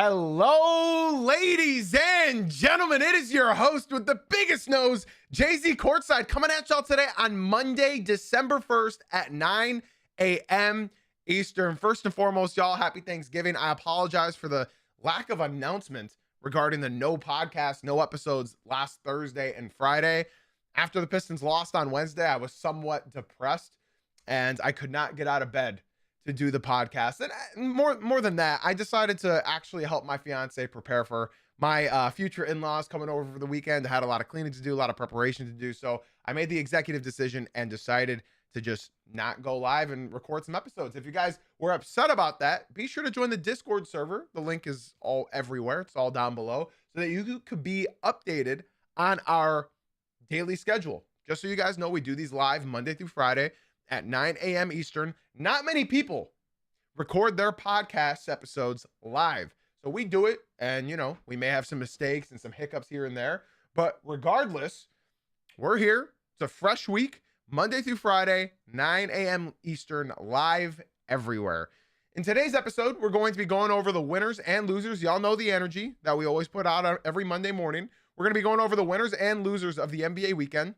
Hello, ladies and gentlemen. It is your host with the biggest nose, Jay-Z Courtside, coming at y'all today on Monday, December 1st at 9 a.m. Eastern. First and foremost, y'all, happy Thanksgiving. I apologize for the lack of announcement regarding the no podcast, no episodes last Thursday and Friday. After the Pistons lost on Wednesday, I was somewhat depressed and I could not get out of bed to do the podcast. And more than that, I decided to actually help my fiance prepare for my future in-laws coming over for the weekend. I had a lot of cleaning to do, a lot of preparation to do. So I made the executive decision and decided to just not go live and record some episodes. If you guys were upset about that, be sure to join the Discord server. The link is all everywhere. It's all down below so that you could be updated on our daily schedule. Just so you guys know, we do these live Monday through Friday at 9 a.m. Eastern. Not many people record their podcast episodes live. So we do it, and, we may have some mistakes and some hiccups here and there. But regardless, we're here. It's a fresh week, Monday through Friday, 9 a.m. Eastern, live everywhere. In today's episode, we're going to be going over the winners and losers. Y'all know the energy that we always put out every Monday morning. We're going to be going over the winners and losers of the NBA weekend.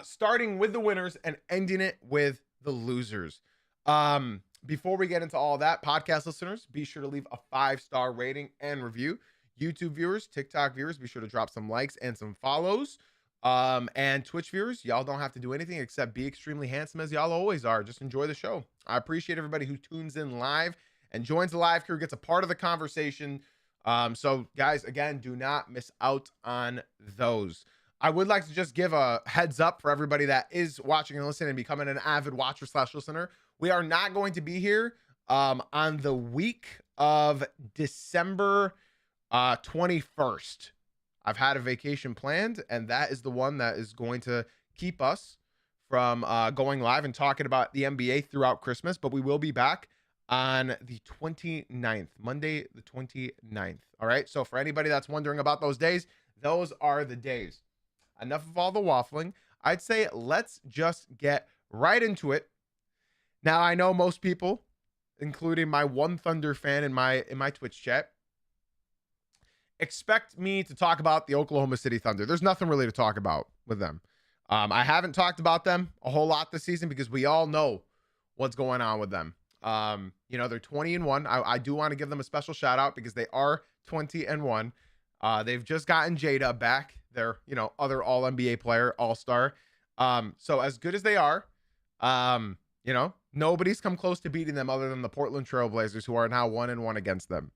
Starting with the winners and ending it with the losers. Before we get into all that, podcast listeners, be sure to leave a 5-star rating and review. YouTube viewers, TikTok viewers, be sure to drop some likes and some follows. And Twitch viewers, y'all don't have to do anything except be extremely handsome as y'all always are. Just enjoy the show. I appreciate everybody who tunes in live and joins the live crew, gets a part of the conversation. So guys, again, do not miss out on those. I would like to just give a heads up for everybody that is watching and listening and becoming an avid watcher / listener. We are not going to be here on the week of December 21st. I've had a vacation planned, and that is the one that is going to keep us from going live and talking about the NBA throughout Christmas. But we will be back on the 29th, Monday the 29th. All right. So for anybody that's wondering about those days, those are the days. Enough of all the waffling. I'd say let's just get right into it. Now, I know most people, including my one Thunder fan in my Twitch chat, expect me to talk about the Oklahoma City Thunder. There's nothing really to talk about with them. I haven't talked about them a whole lot this season because we all know what's going on with them. They're 20-1. I do want to give them a special shout out because they are 20-1. They've just gotten Jada back, their, other all NBA player, all-star. So as good as they are, nobody's come close to beating them other than the Portland Trail Blazers, who are now 1-1 against them.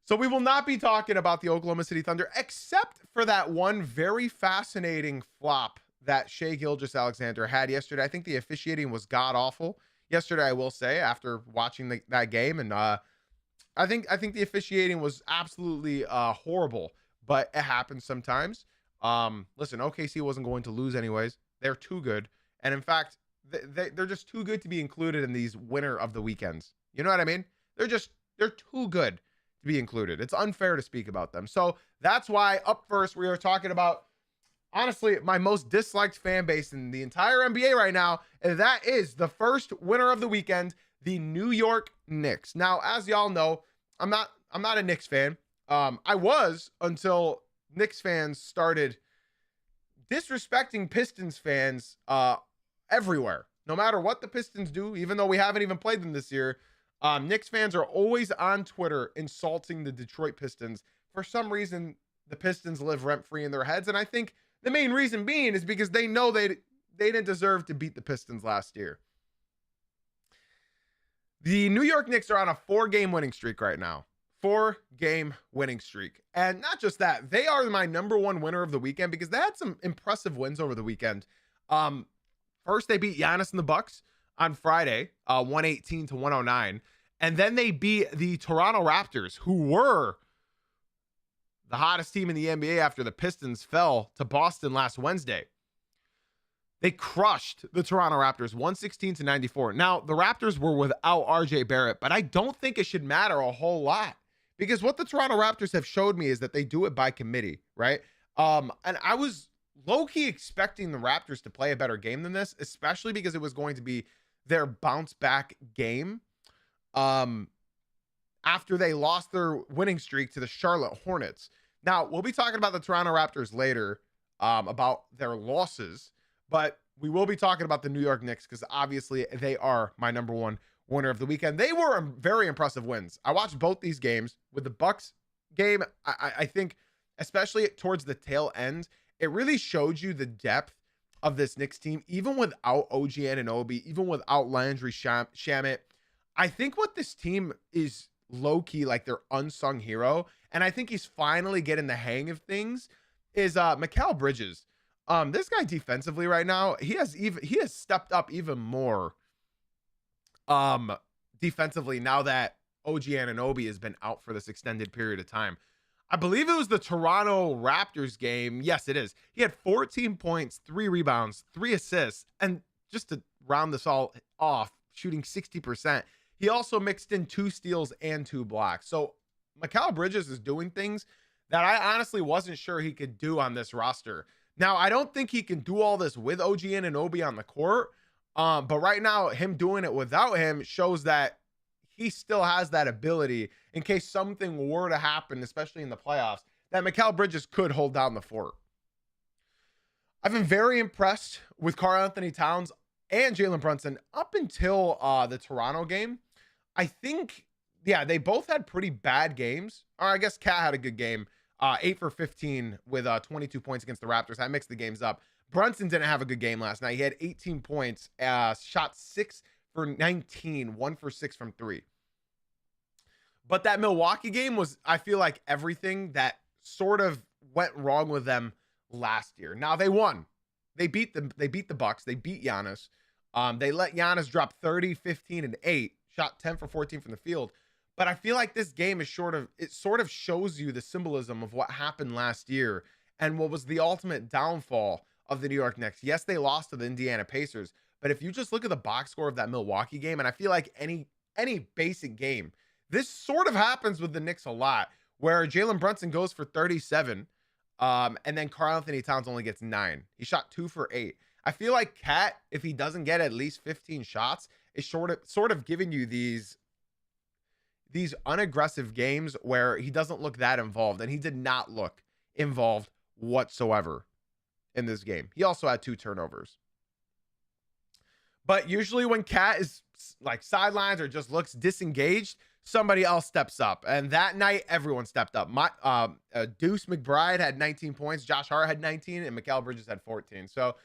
So we will not be talking about the Oklahoma City Thunder, except for that one very fascinating flop that Shai Gilgeous-Alexander had yesterday. I think the officiating was god-awful yesterday, I will say, after watching that game. And I think the officiating was absolutely horrible, but it happens sometimes. Listen, OKC wasn't going to lose anyways. They're too good. And in fact, they're just too good to be included in these winner of the weekends. You know what I mean? They're too good to be included. It's unfair to speak about them. So that's why up first we are talking about, honestly, my most disliked fan base in the entire NBA right now, and that is the first winner of the weekend, the New York Knicks. Now, as y'all know, I'm not a Knicks fan. I was until Knicks fans started disrespecting Pistons fans everywhere. No matter what the Pistons do, even though we haven't even played them this year, Knicks fans are always on Twitter insulting the Detroit Pistons. For some reason, the Pistons live rent-free in their heads, and I think the main reason being is because they know they didn't deserve to beat the Pistons last year. The New York Knicks are on a 4-game winning streak right now. 4-game winning streak. And not just that, they are my number one winner of the weekend because they had some impressive wins over the weekend. First, they beat Giannis and the Bucks on Friday, 118-109. And then they beat the Toronto Raptors, who were the hottest team in the NBA after the Pistons fell to Boston last Wednesday. They crushed the Toronto Raptors 116-94. Now, the Raptors were without RJ Barrett, but I don't think it should matter a whole lot because what the Toronto Raptors have showed me is that they do it by committee, right? And I was low-key expecting the Raptors to play a better game than this, especially because it was going to be their bounce-back game. And after they lost their winning streak to the Charlotte Hornets. Now, we'll be talking about the Toronto Raptors later, about their losses, but we will be talking about the New York Knicks because obviously they are my number one winner of the weekend. They were very impressive wins. I watched both these games. With the Bucks game, I think, especially towards the tail end, it really showed you the depth of this Knicks team, even without OG Anunoby, even without Landry Shamet. I think what this team is low-key like their unsung hero, and I think he's finally getting the hang of things, is Mikal Bridges. This guy defensively right now, he has stepped up even more defensively now that OG Anunoby has been out for this extended period of time. I believe it was the Toronto Raptors game. Yes, it is. He had 14 points, 3 rebounds, 3 assists, and just to round this all off, shooting 60%. He also mixed in 2 steals and 2 blocks. So Mikal Bridges is doing things that I honestly wasn't sure he could do on this roster. Now, I don't think he can do all this with OG Anunoby on the court, but right now, him doing it without him shows that he still has that ability in case something were to happen, especially in the playoffs, that Mikal Bridges could hold down the fort. I've been very impressed with Karl-Anthony Towns and Jalen Brunson up until the Toronto game. I think, yeah, they both had pretty bad games. Or I guess Cat had a good game, 8 for 15 with 22 points against the Raptors. I mixed the games up. Brunson didn't have a good game last night. He had 18 points, shot 6 for 19, 1 for 6 from 3. But that Milwaukee game was, I feel like, everything that sort of went wrong with them last year. Now they won. They beat the Bucks. They beat Giannis. They let Giannis drop 30, 15, and 8. Shot 10 for 14 from the field. But I feel like this game is sort of shows you the symbolism of what happened last year and what was the ultimate downfall of the New York Knicks. Yes, they lost to the Indiana Pacers, but if you just look at the box score of that Milwaukee game, and I feel like any basic game, this sort of happens with the Knicks a lot, where Jalen Brunson goes for 37, and then Karl-Anthony Towns only gets 9. He shot 2 for 8. I feel like Cat, if he doesn't get at least 15 shots, is sort of giving you these unaggressive games where he doesn't look that involved, and he did not look involved whatsoever in this game. He also had 2 turnovers. But usually when Cat is like sidelines or just looks disengaged, somebody else steps up. And that night, everyone stepped up. Deuce McBride had 19 points. Josh Hart had 19, and Mikal Bridges had 14. So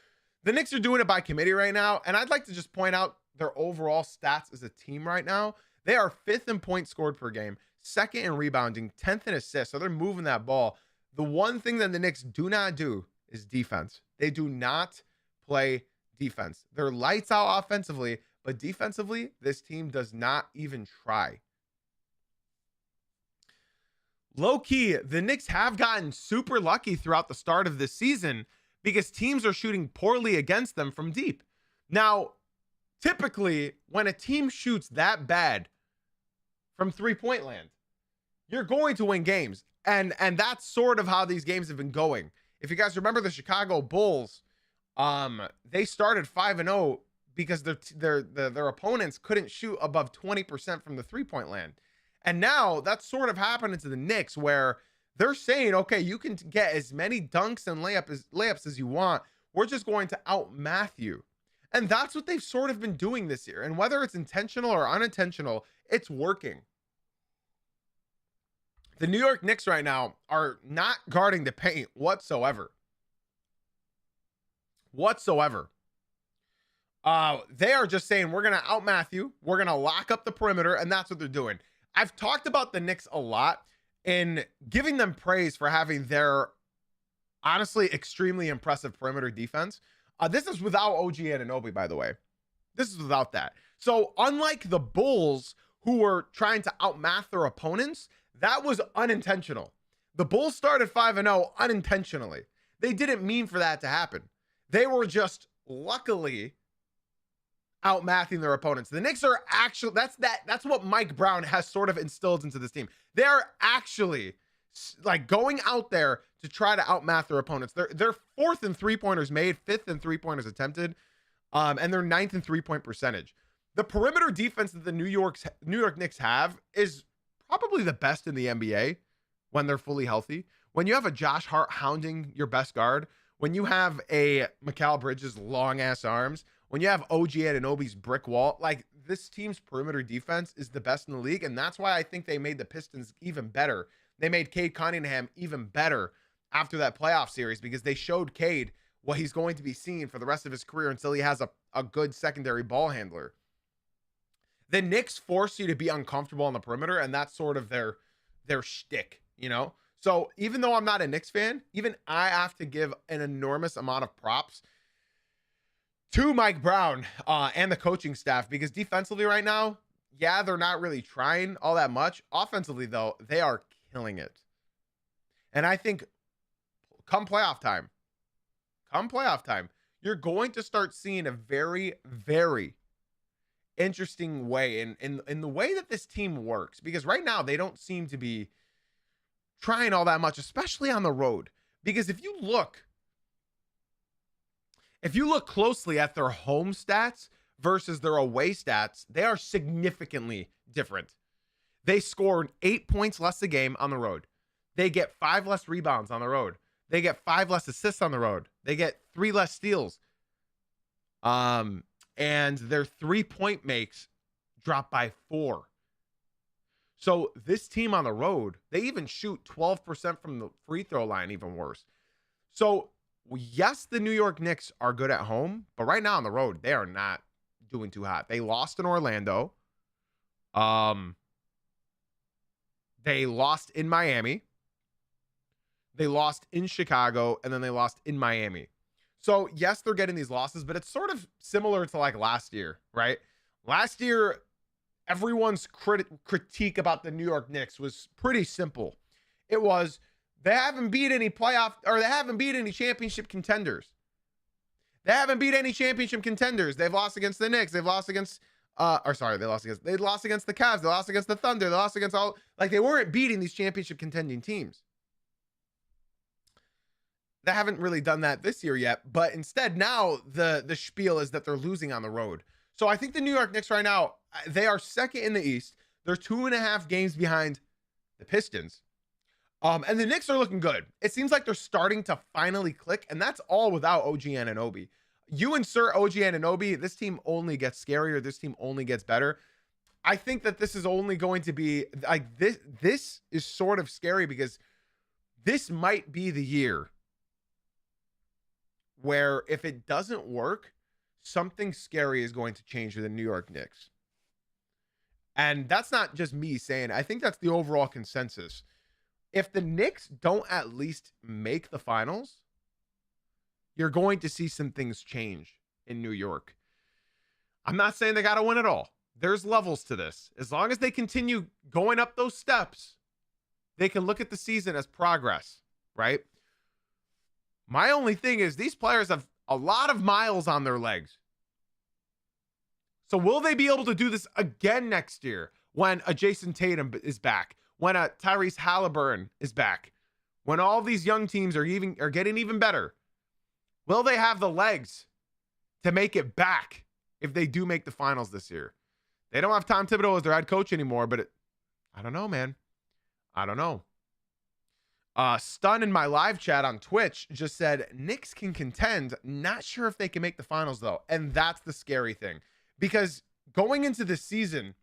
the Knicks are doing it by committee right now. And I'd like to just point out their overall stats as a team right now. They are 5th in points scored per game, 2nd in rebounding, 10th in assists. So they're moving that ball. The one thing that the Knicks do not do is defense. They do not play defense. They're lights out offensively, but defensively, this team does not even try. Low key, the Knicks have gotten super lucky throughout the start of this season because teams are shooting poorly against them from deep. Now, typically, when a team shoots that bad from three-point land, you're going to win games. And that's sort of how these games have been going. If you guys remember the Chicago Bulls, they started 5-0 because their opponents couldn't shoot above 20% from the three-point land. And now that's sort of happening to the Knicks where they're saying, okay, you can get as many dunks and layups as you want. We're just going to outmath you. And that's what they've sort of been doing this year. And whether it's intentional or unintentional, it's working. The New York Knicks right now are not guarding the paint whatsoever. They are just saying, we're going to outmath you. We're going to lock up the perimeter. And that's what they're doing. I've talked about the Knicks a lot in giving them praise for having their honestly extremely impressive perimeter defense. This is without OG Anunoby, by the way. This is without that. So unlike the Bulls, who were trying to outmath their opponents, that was unintentional. The Bulls started 5-0 unintentionally. They didn't mean for that to happen. They were just luckily outmathing their opponents. The Knicks are actually, that's what Mike Brown has sort of instilled into this team. They're actually like going out there to try to outmath their opponents. They're 4th in 3-pointers made, 5th in 3-pointers attempted, and they're 9th in 3-point percentage. The perimeter defense that the New York Knicks have is probably the best in the NBA when they're fully healthy. When you have a Josh Hart hounding your best guard, when you have a Mikal Bridges long ass arms, when you have OG Anunoby's brick wall, like this team's perimeter defense is the best in the league. And that's why I think they made the Pistons even better. They made Cade Cunningham even better after that playoff series because they showed Cade what he's going to be seeing for the rest of his career until he has a good secondary ball handler. The Knicks force you to be uncomfortable on the perimeter, and that's sort of their shtick, you know? So even though I'm not a Knicks fan, even I have to give an enormous amount of props to Mike Brown and the coaching staff because defensively right now, yeah, they're not really trying all that much. Offensively, though, they are killing it. And I think come playoff time, you're going to start seeing a very, very interesting way in the way that this team works. Because right now, they don't seem to be trying all that much, especially on the road. Because if you look closely at their home stats versus their away stats, they are significantly different. They scored 8 points less a game on the road. They get 5 less rebounds on the road. They get 5 less assists on the road. They get 3 less steals. And their 3-point makes drop by 4. So this team on the road, they even shoot 12% from the free throw line, even worse. So yes, the New York Knicks are good at home, but right now on the road, they are not doing too hot. They lost in Orlando. They lost in Miami. They lost in Chicago, and then they lost in Miami. So yes, they're getting these losses, but it's sort of similar to like last year, right? Last year, everyone's critique about the New York Knicks was pretty simple. It was they haven't beat any championship contenders. They haven't beat any championship contenders. They've lost against the Knicks. They've lost against they lost against the Cavs. They lost against the Thunder. They lost against they weren't beating these championship contending teams. They haven't really done that this year yet, but instead now the spiel is that they're losing on the road. So I think the New York Knicks right now, they are second in the East. They're 2.5 games behind the Pistons. And the Knicks are looking good. It seems like they're starting to finally click, and that's all without OG Anunoby. You insert OG Anunoby, this team only gets scarier. This team only gets better. I think that this is only going to be like this. This is sort of scary because this might be the year where if it doesn't work, something scary is going to change for the New York Knicks. And that's not just me saying it. I think that's the overall consensus. If the Knicks don't at least make the finals, you're going to see some things change in New York. I'm not saying they got to win it all. There's levels to this. As long as they continue going up those steps, they can look at the season as progress, right? My only thing is these players have a lot of miles on their legs. So will they be able to do this again next year when a Jason Tatum is back, when a Tyrese Halliburton is back, when all these young teams are getting even better? Will they have the legs to make it back if they do make the finals this year? They don't have Tom Thibodeau as their head coach anymore, but I don't know, man. I don't know. Stun in my live chat on Twitch just said Knicks can contend. Not sure if they can make the finals though. And that's the scary thing because going into this season,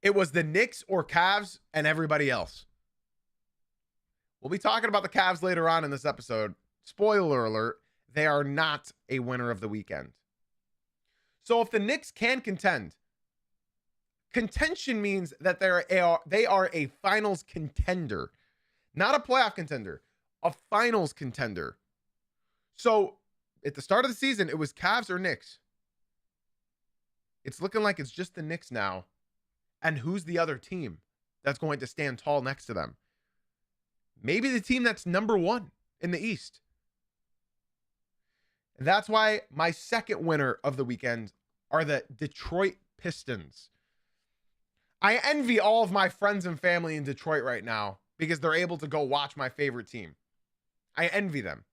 it was the Knicks or Cavs and everybody else. We'll be talking about the Cavs later on in this episode. Spoiler alert, they are not a winner of the weekend. So if the Knicks can contend, contention means that they are a finals contender. Not a playoff contender, a finals contender. So at the start of the season, it was Cavs or Knicks. It's looking like it's just the Knicks now. And who's the other team that's going to stand tall next to them? Maybe the team that's number 1 in the East. And that's why my second winner of the weekend are the Detroit Pistons. I envy all of my friends and family in Detroit right now because they're able to go watch my favorite team. I envy them.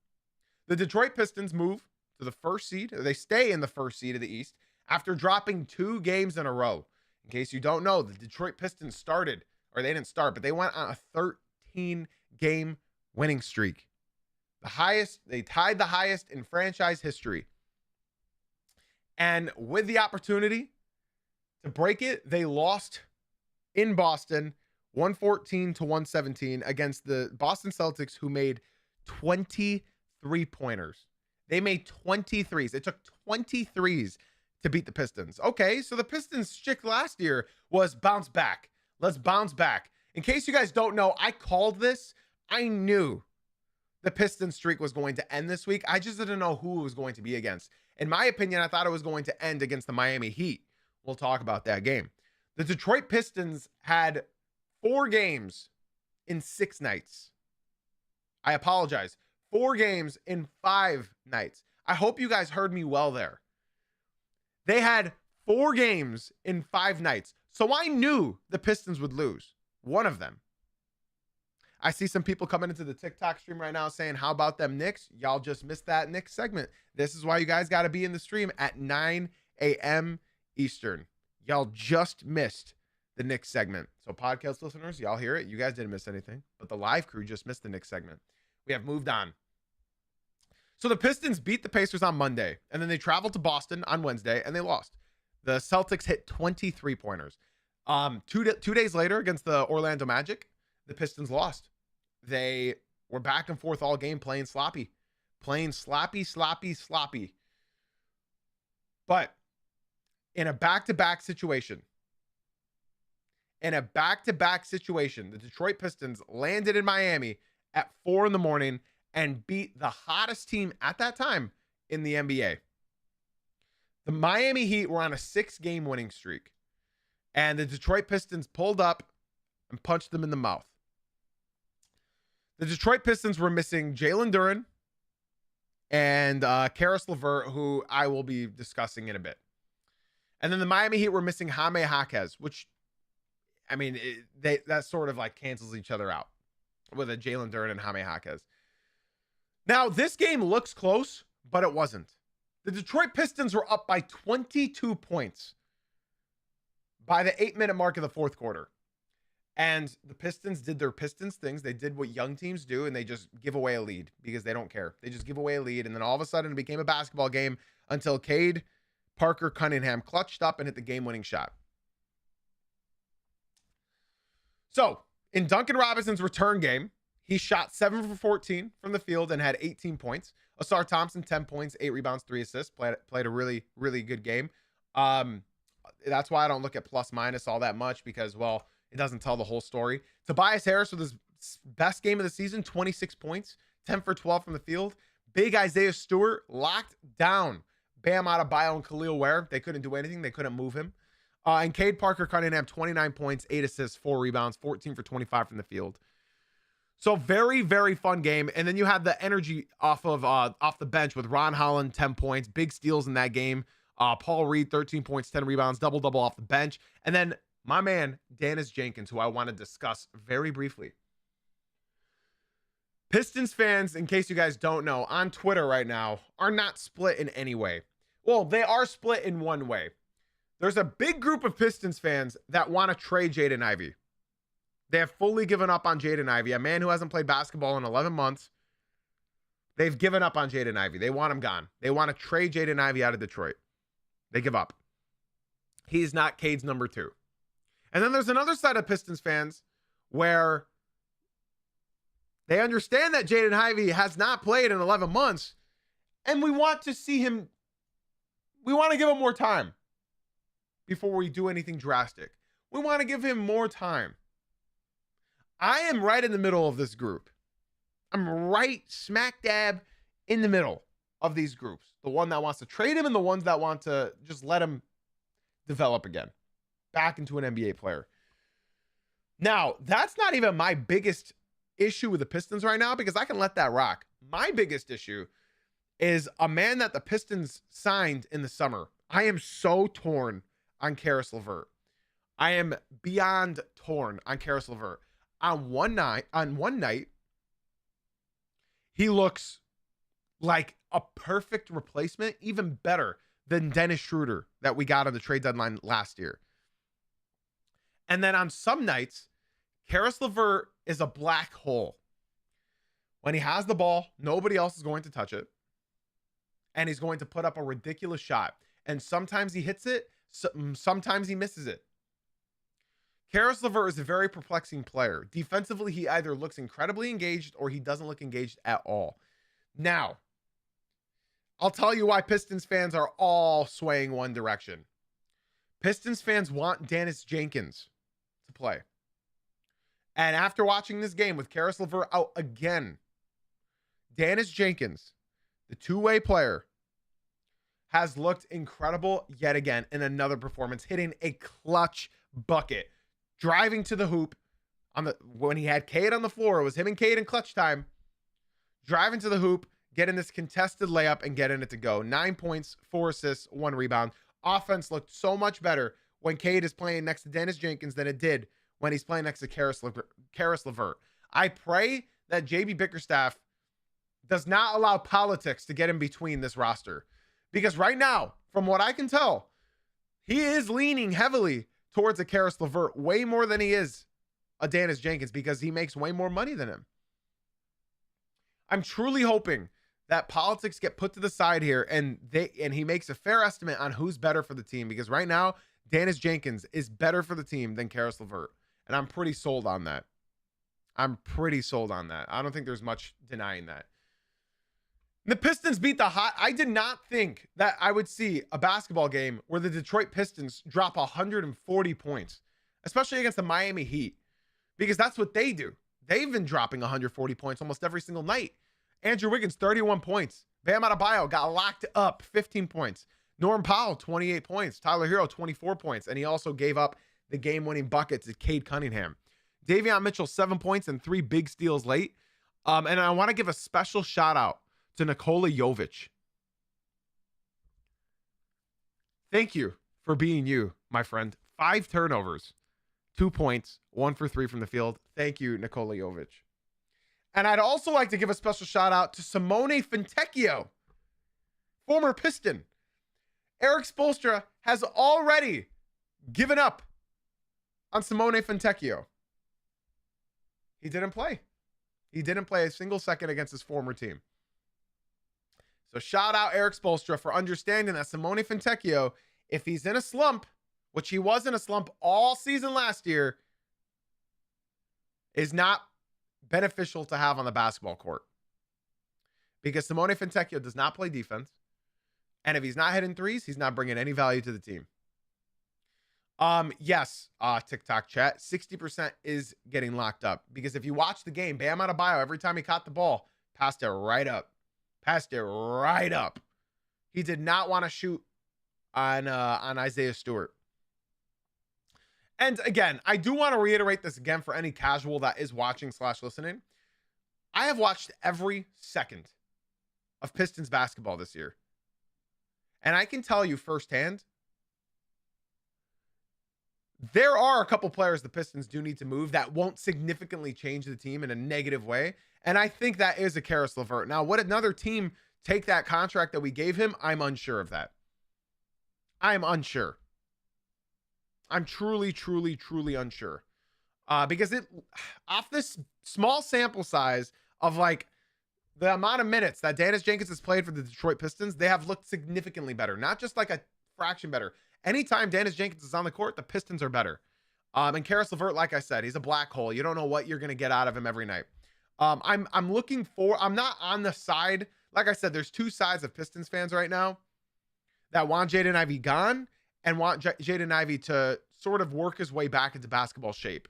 The Detroit Pistons move to the first seed. They stay in the first seed of the East after dropping 2 games in a row. In case you don't know, the Detroit Pistons started, or they didn't start, but they went on a 13-game winning streak. The highest, they tied the highest in franchise history. And with the opportunity to break it, they lost in Boston 114-117 against the Boston Celtics, who made 23 pointers. They made 23s. It took 23s to beat the Pistons. Okay, so the Pistons' shtick last year was bounce back. Let's bounce back. In case you guys don't know, I called this. I knew the Pistons streak was going to end this week. I just didn't know who it was going to be against. In my opinion, I thought it was going to end against the Miami Heat. We'll talk about that game. The Detroit Pistons had 4 games in 6 nights. I apologize. 4 games in 5 nights. I hope you guys heard me well there. They had 4 games in 5 nights. So I knew the Pistons would lose. One of them. I see some people coming into the TikTok stream right now saying, how about them Knicks? Y'all just missed that Knicks segment. This is why you guys got to be in the stream at 9 a.m. Eastern. Y'all just missed the Knicks segment. So podcast listeners, y'all hear it. You guys didn't miss anything, but the live crew just missed the Knicks segment. We have moved on. So the Pistons beat the Pacers on Monday, and then they traveled to Boston on Wednesday, and they lost. The Celtics hit 23 pointers. 2 days later against the Orlando Magic, the Pistons lost. They were back and forth all game playing sloppy. Playing sloppy. But in a back-to-back situation, the Detroit Pistons landed in Miami at 4 a.m. and beat the hottest team at that time in the NBA. The Miami Heat were on a 6-game winning streak, and the Detroit Pistons pulled up and punched them in the mouth. The Detroit Pistons were missing Jalen Duren and Caris LeVert, who I will be discussing in a bit. And then the Miami Heat were missing Jaime Jaquez, which, I mean, that sort of like cancels each other out with a Jalen Duren and Jaime Jaquez. Now, this game looks close, but it wasn't. The Detroit Pistons were up by 22 points by the 8-minute mark of the fourth quarter. And the Pistons did their Pistons things. They did what young teams do, and they just give away a lead because they don't care. They just give away a lead, and then all of a sudden it became a basketball game until Cade Parker Cunningham clutched up and hit the game-winning shot. So, in Duncan Robinson's return game, he shot 7 for 14 from the field and had 18 points. Asar Thompson, 10 points, 8 rebounds, 3 assists. Played a really, really good game. That's why I don't look at plus minus all that much because, well, it doesn't tell the whole story. Tobias Harris with his best game of the season, 26 points, 10 for 12 from the field. Big Isaiah Stewart locked down Bam Adebayo and Khalil Ware. They couldn't do anything. They couldn't move him. And Cade Parker Cunningham, 29 points, 8 assists, 4 rebounds, 14 for 25 from the field. So very, very fun game. And then you had the energy off the bench with Ron Holland, 10 points, big steals in that game. Paul Reed, 13 points, 10 rebounds, double-double off the bench. And then my man, Dennis Jenkins, who I want to discuss very briefly. Pistons fans, in case you guys don't know, on Twitter right now are not split in any way. Well, they are split in one way. There's a big group of Pistons fans that want to trade Jaden Ivey. They have fully given up on Jaden Ivey, a man who hasn't played basketball in 11 months. They've given up on Jaden Ivey. They want him gone. They want to trade Jaden Ivey out of Detroit. They give up. He's not Cade's number 2. And then there's another side of Pistons fans where they understand that Jaden Ivey has not played in 11 months, and we want to see him. We want to give him more time before we do anything drastic. We want to give him more time. I am right in the middle of this group. I'm right smack dab in the middle of these groups. The one that wants to trade him and the ones that want to just let him develop again, back into an NBA player. Now, that's not even my biggest issue with the Pistons right now because I can let that rock. My biggest issue is a man that the Pistons signed in the summer. I am so torn on Caris LeVert. I am beyond torn on Caris LeVert. On one night, he looks like a perfect replacement, even better than Dennis Schroeder that we got on the trade deadline last year. And then on some nights, Karis LeVert is a black hole. When he has the ball, nobody else is going to touch it. And he's going to put up a ridiculous shot. And sometimes he hits it, sometimes he misses it. Karis LeVert is a very perplexing player. Defensively, he either looks incredibly engaged or he doesn't look engaged at all. Now, I'll tell you why Pistons fans are all swaying one direction. Pistons fans want Dennis Jenkins to play. And after watching this game with Karis LeVert out again, Dennis Jenkins, the two-way player, has looked incredible yet again in another performance, hitting a clutch bucket, driving to the hoop when he had Cade on the floor. It was him and Cade in clutch time, driving to the hoop, getting this contested layup and getting it to go. 9 points, 4 assists, 1 rebound. Offense looked so much better when Cade is playing next to Dennis Jenkins than it did when he's playing next to Karis LeVert. I pray that JB Bickerstaff does not allow politics to get in between this roster. Because right now, from what I can tell, he is leaning heavily towards a Karis LeVert way more than he is a Dennis Jenkins because he makes way more money than him. I'm truly hoping that politics get put to the side here and he makes a fair estimate on who's better for the team, because right now, Dennis Jenkins is better for the team than Karis LeVert. And I'm pretty sold on that. I don't think there's much denying that. The Pistons beat the Hot. I did not think that I would see a basketball game where the Detroit Pistons drop 140 points, especially against the Miami Heat, because that's what they do. They've been dropping 140 points almost every single night. Andrew Wiggins, 31 points. Bam Adebayo got locked up, 15 points. Norm Powell, 28 points. Tyler Hero, 24 points. And he also gave up the game-winning bucket to Cade Cunningham. Davion Mitchell, 7 points and 3 big steals late. And I want to give a special shout-out to Nikola Jovic. Thank you for being you, my friend. 5 turnovers, 2 points, 1 for 3 from the field. Thank you, Nikola Jovic. And I'd also like to give a special shout out to Simone Fontecchio, former Piston. Eric Spoelstra has already given up on Simone Fontecchio. He didn't play. He didn't play a single second against his former team. So shout out Eric Spoelstra for understanding that Simone Fontecchio, if he's in a slump, which he was in a slump all season last year, is not beneficial to have on the basketball court. Because Simone Fontecchio does not play defense. And if he's not hitting threes, he's not bringing any value to the team. Yes, TikTok chat, 60% is getting locked up. Because if you watch the game, Bam Adebayo, every time he caught the ball, passed it right up. He did not want to shoot on Isaiah Stewart. And again, I do want to reiterate this again for any casual that is watching / listening. I have watched every second of Pistons basketball this year. And I can tell you firsthand, there are a couple players the Pistons do need to move that won't significantly change the team in a negative way. And I think that is a Karis LeVert. Now, would another team take that contract that we gave him? I'm unsure of that. I'm unsure. I'm truly unsure. Because off this small sample size of like the amount of minutes that Dennis Jenkins has played for the Detroit Pistons, they have looked significantly better. Not just like a fraction better. Anytime Dennis Jenkins is on the court, the Pistons are better. And Karis LeVert, like I said, he's a black hole. You don't know what you're going to get out of him every night. I'm not on the side. Like I said, there's two sides of Pistons fans right now that want Jaden Ivey gone and want Jaden Ivey to sort of work his way back into basketball shape.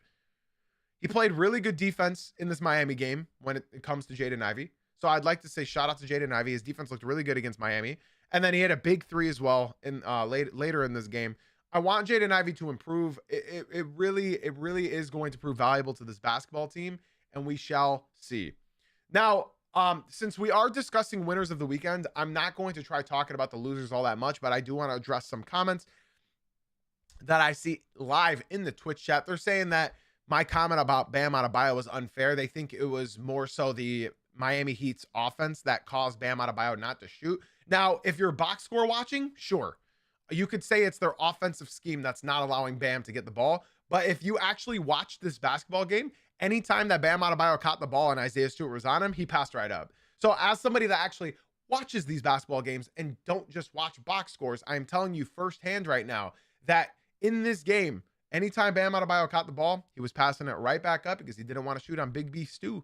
He played really good defense in this Miami game when it comes to Jaden Ivey. So I'd like to say shout out to Jaden Ivey. His defense looked really good against Miami. And then he had a big three as well in later in this game. I want Jaden Ivey to improve. It really is going to prove valuable to this basketball team, and we shall see. Now, since we are discussing winners of the weekend, I'm not going to try talking about the losers all that much, but I do want to address some comments that I see live in the Twitch chat. They're saying that my comment about Bam Adebayo was unfair. They think it was more so the Miami Heat's offense that caused Bam Adebayo not to shoot. Now, if you're box score watching, sure. You could say it's their offensive scheme that's not allowing Bam to get the ball. But if you actually watch this basketball game, anytime that Bam Adebayo caught the ball and Isaiah Stewart was on him, he passed right up. So as somebody that actually watches these basketball games and don't just watch box scores, I'm telling you firsthand right now that in this game, anytime Bam Adebayo caught the ball, he was passing it right back up because he didn't want to shoot on Big B Stu.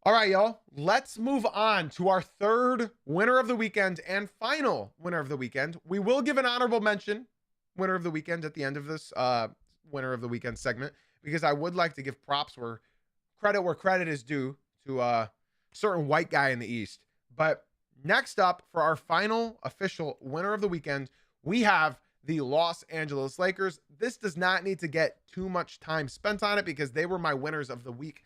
All right, y'all, let's move on to our third winner of the weekend and final winner of the weekend. We will give an honorable mention winner of the weekend at the end of this winner of the weekend segment, because I would like to give props where credit is due to a certain white guy in the East. But next up for our final official winner of the weekend, we have the Los Angeles Lakers. This does not need to get too much time spent on it because they were my winners of the week.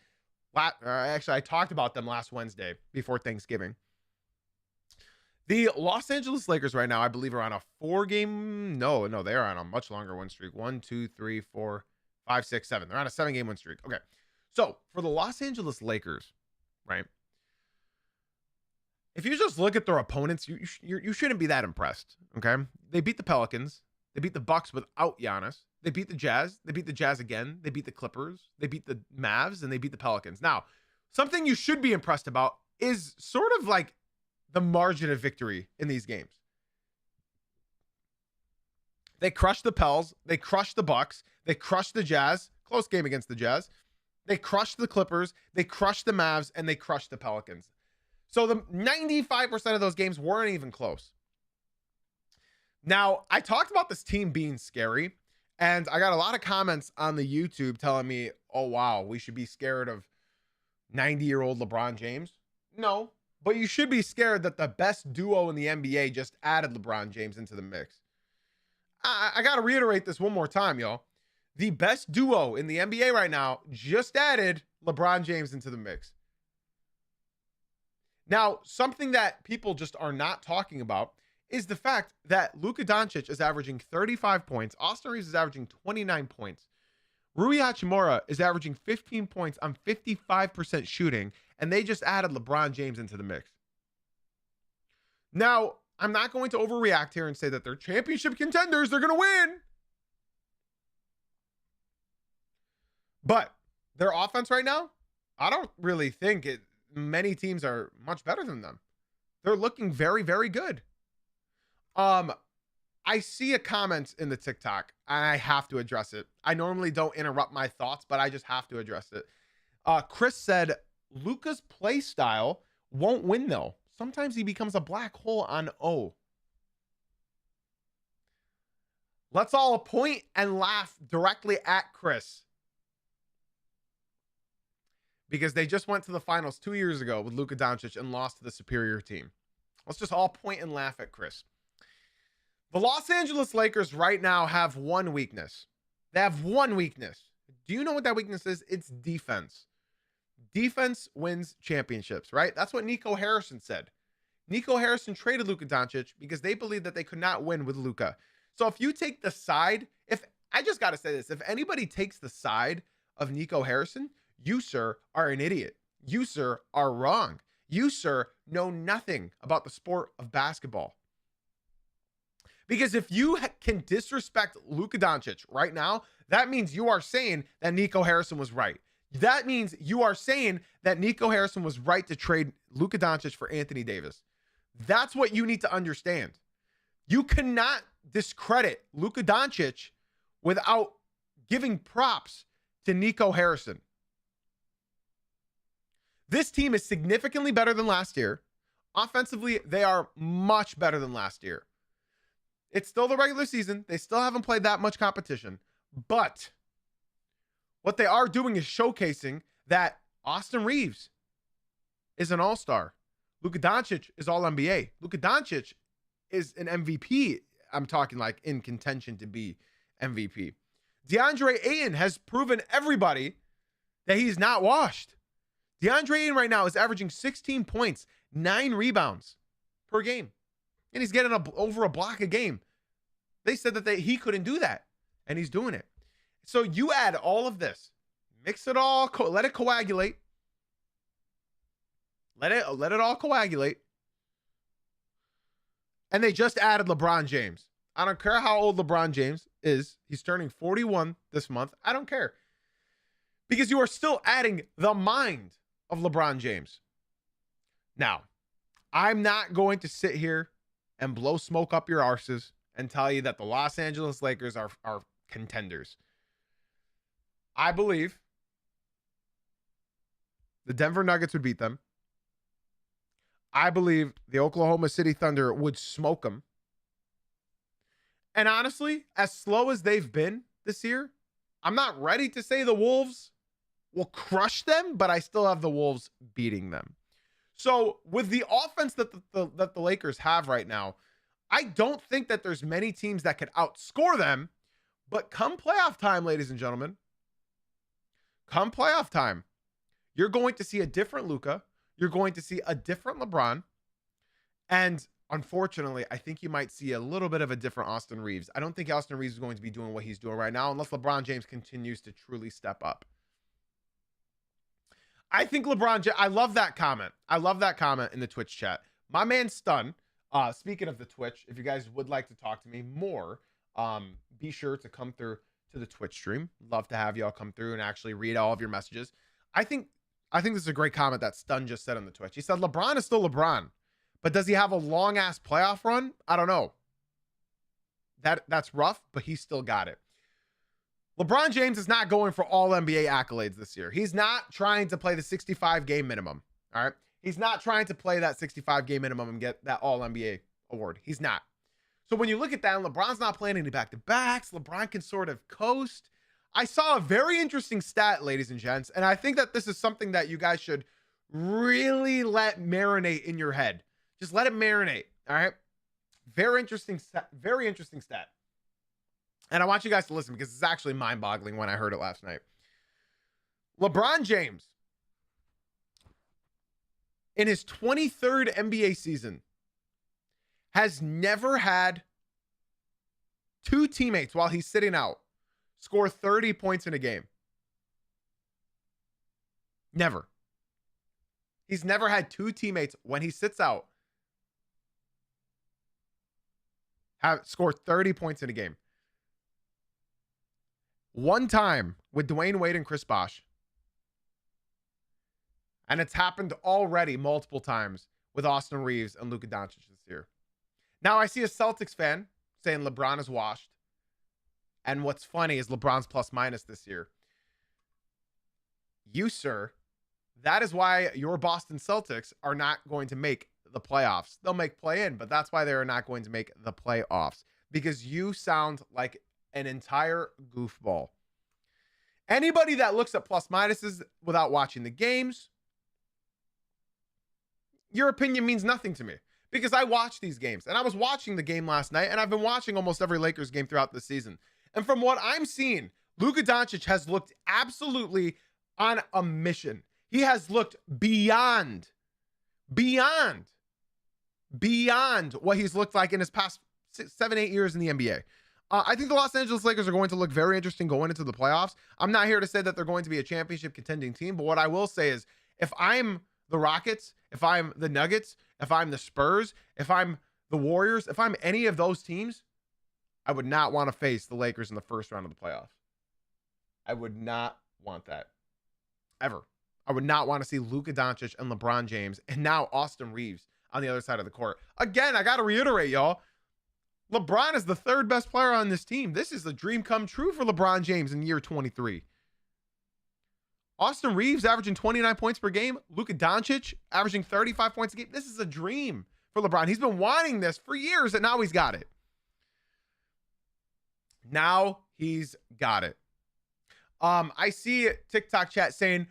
Actually, I talked about them last Wednesday before Thanksgiving. The Los Angeles Lakers right now, I believe, are on a 4-game. No, they are on a much longer win streak. 1, 2, 3, 4, 5, 6, 7. They're on a 7-game win streak. Okay. So for the Los Angeles Lakers, right? If you just look at their opponents, you shouldn't be that impressed. Okay. They beat the Pelicans. They beat the Bucks without Giannis. They beat the Jazz. They beat the Jazz again. They beat the Clippers. They beat the Mavs, and they beat the Pelicans. Now, something you should be impressed about is sort of like the margin of victory in these games. They crushed the Pels. They crushed the Bucks. They crushed the Jazz. Close game against the Jazz. They crushed the Clippers. They crushed the Mavs, and they crushed the Pelicans. So the 95% of those games weren't even close. Now, I talked about this team being scary, and I got a lot of comments on the YouTube telling me, oh, wow, we should be scared of 90-year-old LeBron James. No, but you should be scared that the best duo in the NBA just added LeBron James into the mix. I got to reiterate this one more time, y'all. The best duo in the NBA right now just added LeBron James into the mix. Now, something that people just are not talking about is the fact that Luka Doncic is averaging 35 points. Austin Reeves is averaging 29 points. Rui Hachimura is averaging 15 points on 55% shooting, and they just added LeBron James into the mix. Now, I'm not going to overreact here and say that they're championship contenders. They're going to win. But their offense right now, I don't really think many teams are much better than them. They're looking very, very good. I see a comment in the TikTok and I have to address it. I normally don't interrupt my thoughts, but I just have to address it. Chris said, Luka's play style won't win though. Sometimes he becomes a black hole on O. Let's all point and laugh directly at Chris, because they just went to the finals 2 years ago with Luka Doncic and lost to the superior team. Let's just all point and laugh at Chris. The Los Angeles Lakers right now have one weakness. They have one weakness. Do you know what that weakness is? It's defense. Defense wins championships, right? That's what Nico Harrison said. Nico Harrison traded Luka Doncic because they believed that they could not win with Luka. So if you take the side, I just got to say this, if anybody takes the side of Nico Harrison, you, sir, are an idiot. You, sir, are wrong. You, sir, know nothing about the sport of basketball. Because if you can disrespect Luka Doncic right now, that means you are saying that Nico Harrison was right. That means you are saying that Nico Harrison was right to trade Luka Doncic for Anthony Davis. That's what you need to understand. You cannot discredit Luka Doncic without giving props to Nico Harrison. This team is significantly better than last year. Offensively, they are much better than last year. It's still the regular season. They still haven't played that much competition. But what they are doing is showcasing that Austin Reeves is an all-star. Luka Doncic is all-NBA. Luka Doncic is an MVP. I'm talking like in contention to be MVP. DeAndre Ayton has proven everybody that he's not washed. DeAndre Ayton right now is averaging 16 points, 9 rebounds per game. And he's getting over a block a game. They said that he couldn't do that, and he's doing it. So you add all of this, mix it all, let it coagulate. Let it all coagulate. And they just added LeBron James. I don't care how old LeBron James is. He's turning 41 this month. I don't care. Because you are still adding the mind of LeBron James. Now, I'm not going to sit here and blow smoke up your arses and tell you that the Los Angeles Lakers are contenders. I believe the Denver Nuggets would beat them. I believe the Oklahoma City Thunder would smoke them. And honestly, as slow as they've been this year, I'm not ready to say the Wolves will crush them, but I still have the Wolves beating them. So with the offense that the Lakers have right now, I don't think that there's many teams that could outscore them. But come playoff time, ladies and gentlemen, come playoff time, you're going to see a different Luka. You're going to see a different LeBron. And unfortunately, I think you might see a little bit of a different Austin Reeves. I don't think Austin Reeves is going to be doing what he's doing right now unless LeBron James continues to truly step up. I think I love that comment. I love that comment in the Twitch chat. My man Stun, speaking of the Twitch, if you guys would like to talk to me more, be sure to come through to the Twitch stream. Love to have y'all come through and actually read all of your messages. I think this is a great comment that Stun just said on the Twitch. He said, LeBron is still LeBron, but does he have a long ass playoff run? I don't know. That's rough, but he still got it. LeBron James is not going for all NBA accolades this year. He's not trying to play the 65 game minimum. All right. He's not trying to play that 65 game minimum and get that all NBA award. He's not. So when you look at that, and LeBron's not playing any back-to-backs, LeBron can sort of coast. I saw a very interesting stat, ladies and gents, and I think that this is something that you guys should really let marinate in your head. Just let it marinate. All right. Very interesting stat. And I want you guys to listen because it's actually mind-boggling when I heard it last night. LeBron James, in his 23rd NBA season, has never had two teammates while he's sitting out score 30 points in a game. Never. He's never had two teammates when he sits out have scored 30 points in a game. One time with Dwayne Wade and Chris Bosh. And it's happened already multiple times with Austin Reeves and Luka Doncic this year. Now I see a Celtics fan saying LeBron is washed. And what's funny is LeBron's plus minus this year. You, sir, that is why your Boston Celtics are not going to make the playoffs. They'll make play-in, but that's why they are not going to make the playoffs. Because you sound like an entire goofball. Anybody that looks at plus minuses without watching the games, your opinion means nothing to me. Because I watch these games. And I was watching the game last night, and I've been watching almost every Lakers game throughout the season. And from what I'm seeing, Luka Doncic has looked absolutely on a mission. He has looked beyond what he's looked like in his past 7-8 years in the NBA. I think the Los Angeles Lakers are going to look very interesting going into the playoffs. I'm not here to say that they're going to be a championship contending team, but what I will say is if I'm the Rockets, if I'm the Nuggets, if I'm the Spurs, if I'm the Warriors, if I'm any of those teams, I would not want to face the Lakers in the first round of the playoffs. I would not want that. Ever. I would not want to see Luka Doncic and LeBron James and now Austin Reeves on the other side of the court. Again, I got to reiterate, y'all. LeBron is the third best player on this team. This is a dream come true for LeBron James in year 23. Austin Reeves averaging 29 points per game. Luka Doncic averaging 35 points a game. This is a dream for LeBron. He's been wanting this for years, and now he's got it. Now he's got it. I see TikTok chat saying,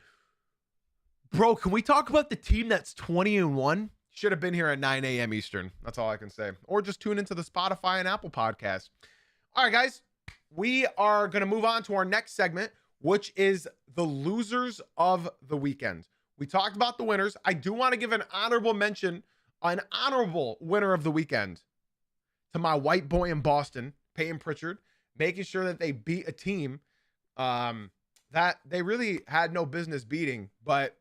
bro, can we talk about the team that's 20-1? Should have been here at 9 a.m. Eastern. That's all I can say. Or just tune into the Spotify and Apple podcast. All right, guys. We are going to move on to our next segment, which is the losers of the weekend. We talked about the winners. I do want to give an honorable mention, an honorable winner of the weekend to my white boy in Boston, Peyton Pritchard, making sure that they beat a team that they really had no business beating, but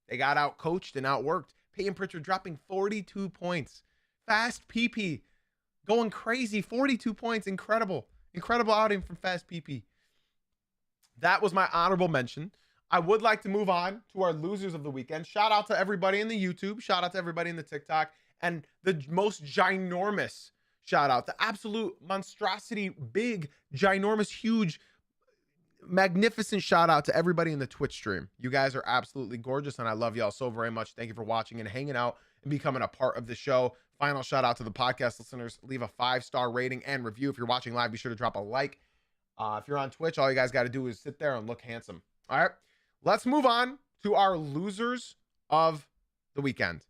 they got out coached and outworked. Peyton Pritchard dropping 42 points. Fast PP going crazy. 42 points. Incredible. Incredible outing from Fast PP. That was my honorable mention. I would like to move on to our losers of the weekend. Shout out to everybody in the YouTube. Shout out to everybody in the TikTok. And the most ginormous shout out, the absolute monstrosity, big, ginormous, huge, magnificent shout out to everybody in the Twitch stream. You guys are absolutely gorgeous, and I love y'all so very much. Thank you for watching and hanging out and becoming a part of the show. Final shout out to the podcast listeners. Leave a 5-star rating and review. If you're watching live, be sure to drop a like. If you're on Twitch, all you guys got to do is sit there and look handsome. All right, let's move on to our losers of the weekend.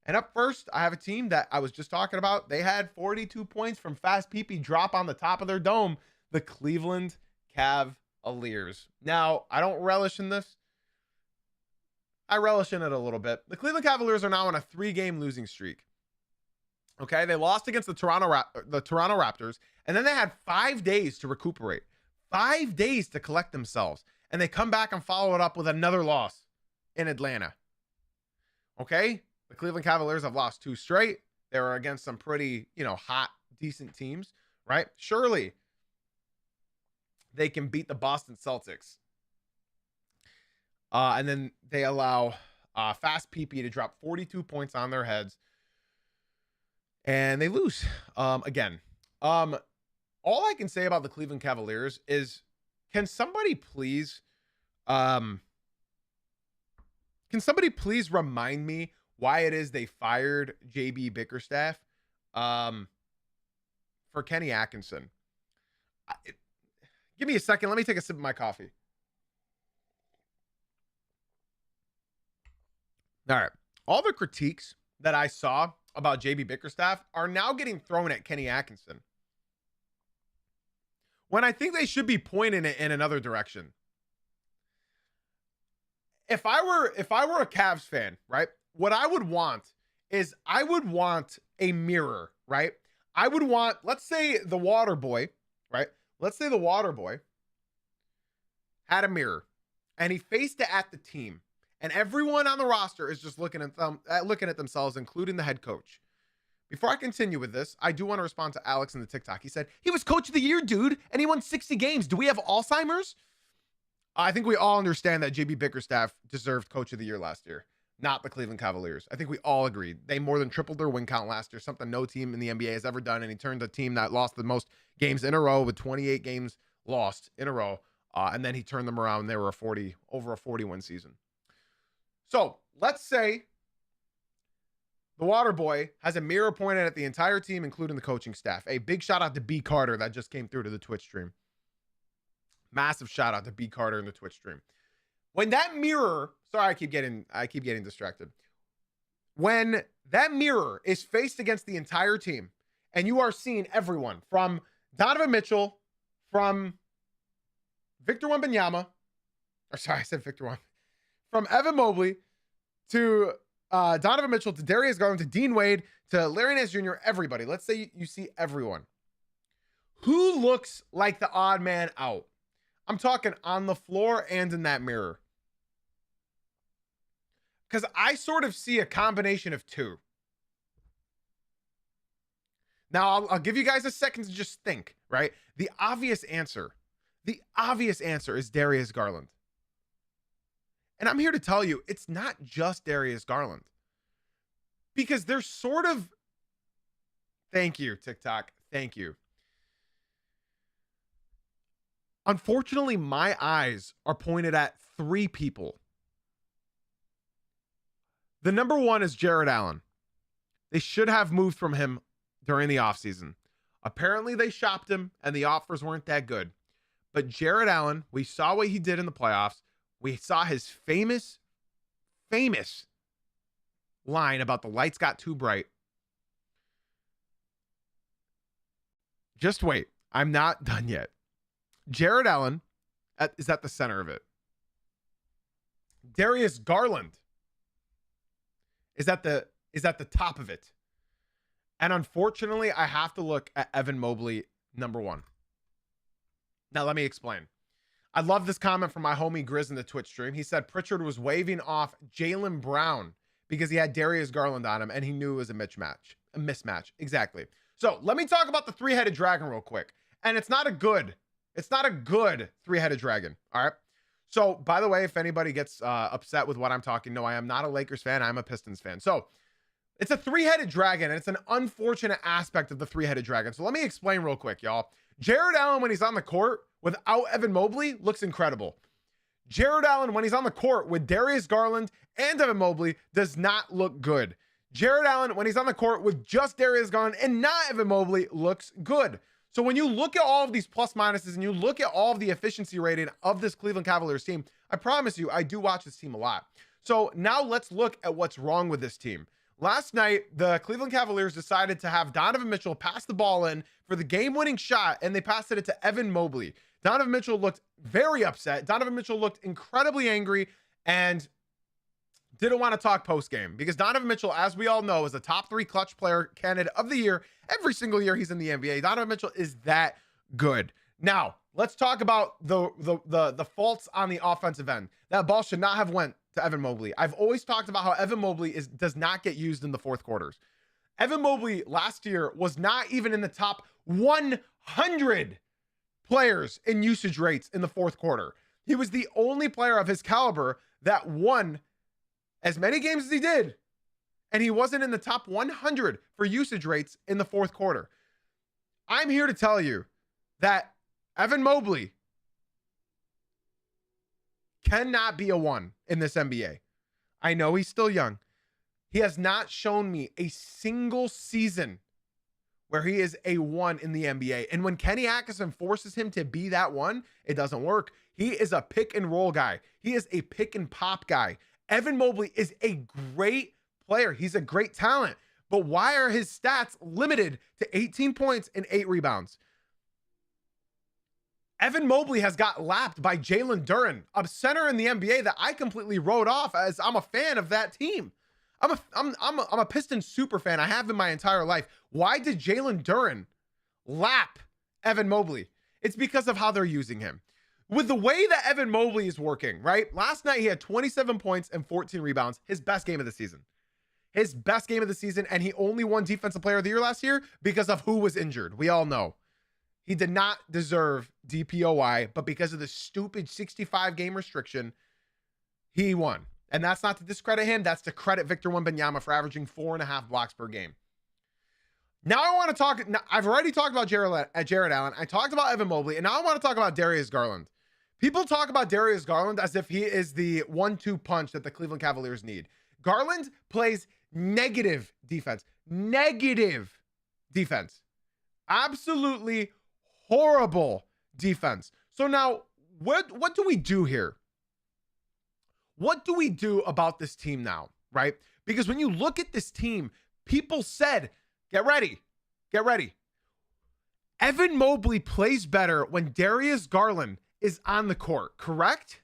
And up first, I have a team that I was just talking about. They had 42 points from Fast PP drop on the top of their dome, the Cleveland Cavaliers. Now, I don't relish in this. I relish in it a little bit. The Cleveland Cavaliers are now on a 3-game losing streak. Okay, they lost against the Toronto Raptors, and then they had 5 days to recuperate, 5 days to collect themselves, and they come back and follow it up with another loss in Atlanta. Okay, the Cleveland Cavaliers have lost 2 straight. They were against some pretty, hot, decent teams, right? Surely they can beat the Boston Celtics. And then they allow Fast PP to drop 42 points on their heads. And they lose again. All I can say about the Cleveland Cavaliers is, can somebody please remind me why it is they fired JB Bickerstaff for Kenny Atkinson? Give me a second. Let me take a sip of my coffee. All right. All the critiques that I saw about JB Bickerstaff are now getting thrown at Kenny Atkinson, when I think they should be pointing it in another direction. If I were a Cavs fan, right, what I would want is I would want a mirror, right? I would want, let's say the water boy, right? Let's say the water boy had a mirror and he faced it at the team, and everyone on the roster is just looking at themselves, including the head coach. Before I continue with this, I do want to respond to Alex in the TikTok. He said, he was coach of the year, dude, and he won 60 games. Do we have Alzheimer's? I think we all understand that JB Bickerstaff deserved coach of the year last year, not the Cleveland Cavaliers. I think we all agreed. They more than tripled their win count last year, something no team in the NBA has ever done, and he turned a team that lost the most games in a row with 28 games lost in a row, and then he turned them around. They were over a 40-win season. So let's say the water boy has a mirror pointed at the entire team, including the coaching staff. A big shout out to B Carter that just came through to the Twitch stream. Massive shout out to B Carter in the Twitch stream. When that mirror, sorry, I keep getting distracted. When that mirror is faced against the entire team, and you are seeing everyone from Donovan Mitchell, from Victor Wembanyama, or sorry, I said Victor Wembanyama, from Evan Mobley to Donovan Mitchell to Darius Garland to Dean Wade to Larry Nance Jr., everybody. Let's say you see everyone. Who looks like the odd man out? I'm talking on the floor and in that mirror. Because I sort of see a combination of two. Now, I'll give you guys a second to just think, right? The obvious answer is Darius Garland. And I'm here to tell you, it's not just Darius Garland. Because they're sort of... Thank you, TikTok. Thank you. Unfortunately, my eyes are pointed at 3 people. The number one is Jared Allen. They should have moved from him during the offseason. Apparently, they shopped him, and the offers weren't that good. But Jared Allen, we saw what he did in the playoffs. We saw his famous line about the lights got too bright. Just wait. I'm not done yet. Jared Allen is at the center of it. Darius Garland is at the top of it. And unfortunately, I have to look at Evan Mobley, number 1. Now, let me explain. I love this comment from my homie Grizz in the Twitch stream. He said Pritchard was waving off Jaylen Brown because he had Darius Garland on him and he knew it was a mismatch. Exactly. So let me talk about the three-headed dragon real quick. And it's not a good three-headed dragon. All right. So by the way, if anybody gets upset with what I'm talking, no, I am not a Lakers fan. I'm a Pistons fan. So it's a three-headed dragon, and it's an unfortunate aspect of the three-headed dragon. So let me explain real quick, y'all. Jared Allen, when he's on the court without Evan Mobley, looks incredible. Jared Allen, when he's on the court with Darius Garland and Evan Mobley, does not look good. Jared Allen, when he's on the court with just Darius Garland and not Evan Mobley, looks good. So when you look at all of these plus minuses and you look at all of the efficiency rating of this Cleveland Cavaliers team, I promise you, I do watch this team a lot. So now let's look at what's wrong with this team. Last night, the Cleveland Cavaliers decided to have Donovan Mitchell pass the ball in for the game-winning shot, and they passed it to Evan Mobley. Donovan Mitchell looked very upset. Donovan Mitchell looked incredibly angry and didn't want to talk post-game because Donovan Mitchell, as we all know, is a top 3 clutch player candidate of the year. Every single year he's in the NBA. Donovan Mitchell is that good. Now, let's talk about the faults on the offensive end. That ball should not have went to Evan Mobley. I've always talked about how Evan Mobley does not get used in the fourth quarters. Evan Mobley last year was not even in the top 100 players in usage rates in the fourth quarter. He was the only player of his caliber that won as many games as he did, and he wasn't in the top 100 for usage rates in the fourth quarter. I'm here to tell you that Evan Mobley cannot be a 1 in this NBA. I know he's still young. He has not shown me a single season where he is a 1 in the NBA. And when Kenny Atkinson forces him to be that 1, it doesn't work. He is a pick and roll guy. He is a pick and pop guy. Evan Mobley is a great player. He's a great talent. But why are his stats limited to 18 points and 8 rebounds? Evan Mobley has got lapped by Jalen Duren, a center in the NBA that I completely wrote off as I'm a fan of that team. I'm a Pistons super fan. I have in my entire life. Why did Jalen Duren lap Evan Mobley? It's because of how they're using him. With the way that Evan Mobley is working, right? Last night he had 27 points and 14 rebounds, his best game of the season. His best game of the season, and he only won Defensive Player of the Year last year because of who was injured. We all know. He did not deserve DPOY, but because of the stupid 65 game restriction, he won. And that's not to discredit him. That's to credit Victor Wembanyama for averaging 4.5 blocks per game. Now I want to talk. I've already talked about Jared Allen. I talked about Evan Mobley, and now I want to talk about Darius Garland. People talk about Darius Garland as if he is the 1-2 punch that the Cleveland Cavaliers need. Garland plays negative defense. Negative defense. Absolutely horrible defense. So now, what do we do here? What do we do about this team now, right? Because when you look at this team, people said, get ready. Evan Mobley plays better when Darius Garland is on the court, correct?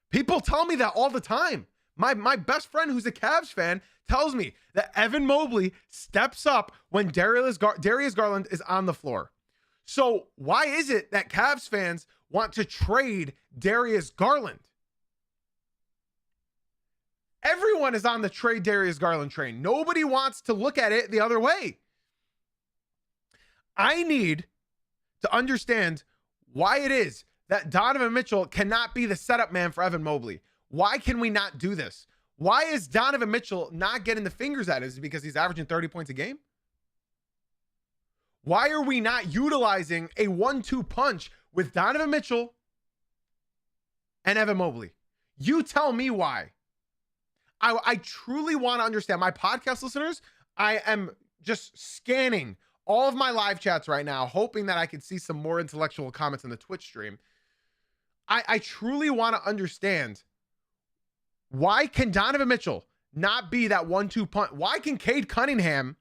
People tell me that all the time. My best friend who's a Cavs fan tells me that Evan Mobley steps up when Darius Garland is on the floor. So why is it that Cavs fans want to trade Darius Garland? Everyone is on the trade Darius Garland train. Nobody wants to look at it the other way. I need to understand why it is that Donovan Mitchell cannot be the setup man for Evan Mobley. Why can we not do this? Why is Donovan Mitchell not getting the fingers at it? Is it because he's averaging 30 points a game? Why are we not utilizing a 1-2 punch with Donovan Mitchell and Evan Mobley? You tell me why. I truly want to understand. My podcast listeners, I am just scanning all of my live chats right now, hoping that I could see some more intellectual comments in the Twitch stream. I truly want to understand, why can Donovan Mitchell not be that 1-2 punch? Why can Cade Cunningham,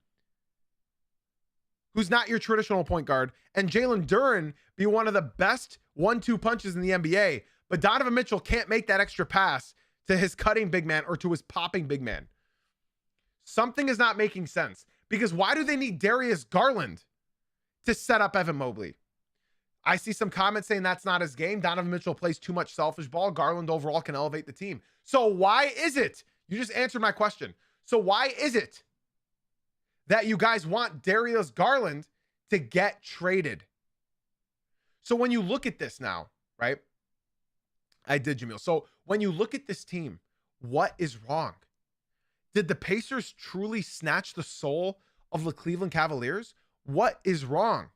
who's not your traditional point guard, and Jalen Duren be one of the best 1-2 punches in the NBA, but Donovan Mitchell can't make that extra pass to his cutting big man or to his popping big man? Something is not making sense, because why do they need Darius Garland to set up Evan Mobley? I see some comments saying that's not his game. Donovan Mitchell plays too much selfish ball. Garland overall can elevate the team. So why is it? You just answered my question. So why is it that you guys want Darius Garland to get traded. So when you look at this now, right? I did, Jamil. So when you look at this team, what is wrong? Did the Pacers truly snatch the soul of the Cleveland Cavaliers? What is wrong?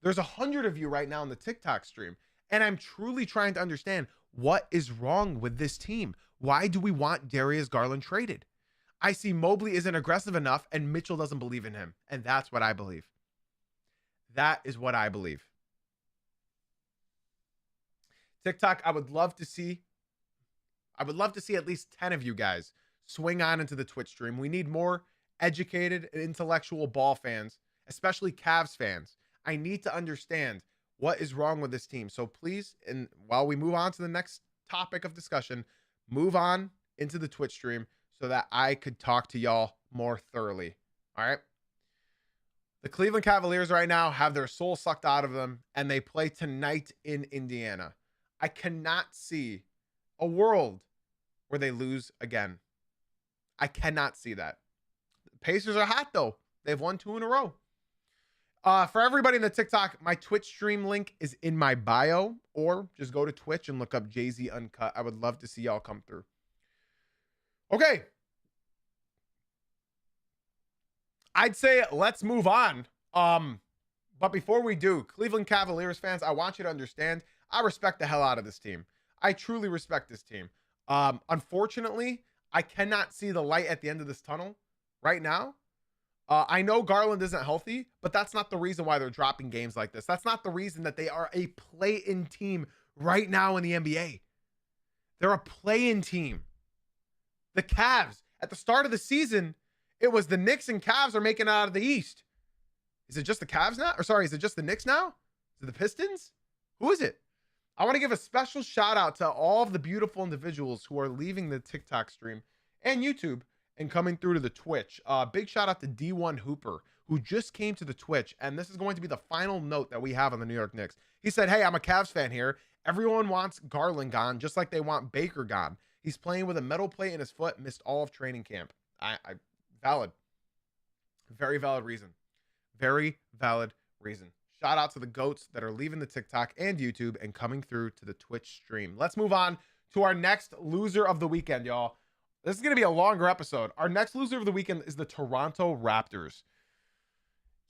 There's 100 of you right now in the TikTok stream, and I'm truly trying to understand what is wrong with this team. Why do we want Darius Garland traded? I see Mobley isn't aggressive enough, and Mitchell doesn't believe in him, and that's what I believe. That is what I believe. TikTok, I would love to see at least 10 of you guys swing on into the Twitch stream. We need more educated and intellectual ball fans, especially Cavs fans. I need to understand what is wrong with this team. So please, and while we move on to the next topic of discussion, move on into the Twitch stream so that I could talk to y'all more thoroughly. All right. The Cleveland Cavaliers right now have their soul sucked out of them, and they play tonight in Indiana. I cannot see a world where they lose again. I cannot see that. The Pacers are hot, though. They've won 2 in a row. For everybody in the TikTok, my Twitch stream link is in my bio, or just go to Twitch and look up Jay-Z Uncut. I would love to see y'all come through. Okay. I'd say let's move on. But before we do, Cleveland Cavaliers fans, I want you to understand, I respect the hell out of this team. I truly respect this team. Unfortunately, I cannot see the light at the end of this tunnel right now. I know Garland isn't healthy, but that's not the reason why they're dropping games like this. That's not the reason that they are a play-in team right now in the NBA. They're a play-in team. The Cavs, at the start of the season, it was the Knicks and Cavs are making it out of the East. Is it just the Cavs now? Or sorry, is it just the Knicks now? Is it the Pistons? Who is it? I want to give a special shout out to all of the beautiful individuals who are leaving the TikTok stream and YouTube and coming through to the Twitch. Big shout out to D1 Hooper, who just came to the Twitch. And this is going to be the final note that we have on the New York Knicks. He said, hey, I'm a Cavs fan here. Everyone wants Garland gone, just like they want Baker gone. He's playing with a metal plate in his foot, missed all of training camp. Valid. Very valid reason. Very valid reason. Shout out to the GOATs that are leaving the TikTok and YouTube and coming through to the Twitch stream. Let's move on to our next loser of the weekend, y'all. This is going to be a longer episode. Our next loser of the weekend is the Toronto Raptors.